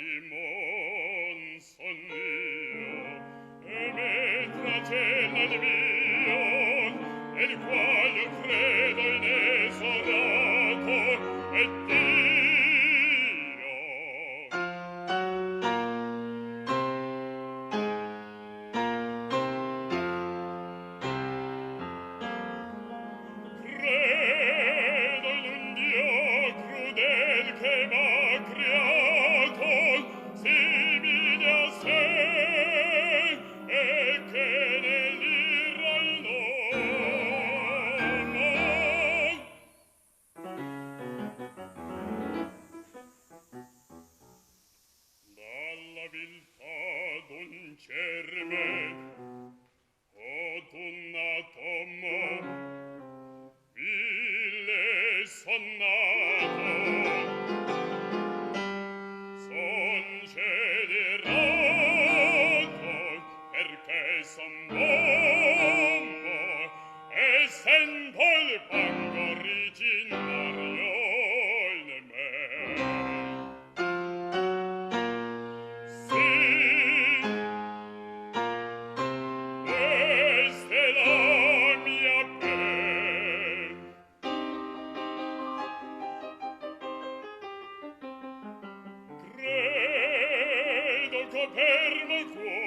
timon son io, e me tragella il mio, nel qual io credo inesorato, e Dio. Credo in un Dio crudel che m'ha creato, simile a sé, e che nell'irra in uomo. Dalla viltà d'un cerme o d'un atomo ville son nato, son generato, perché son uomo, essendo il fango originario in me. Sì, questa è la mia pen. Credo copermo il cuore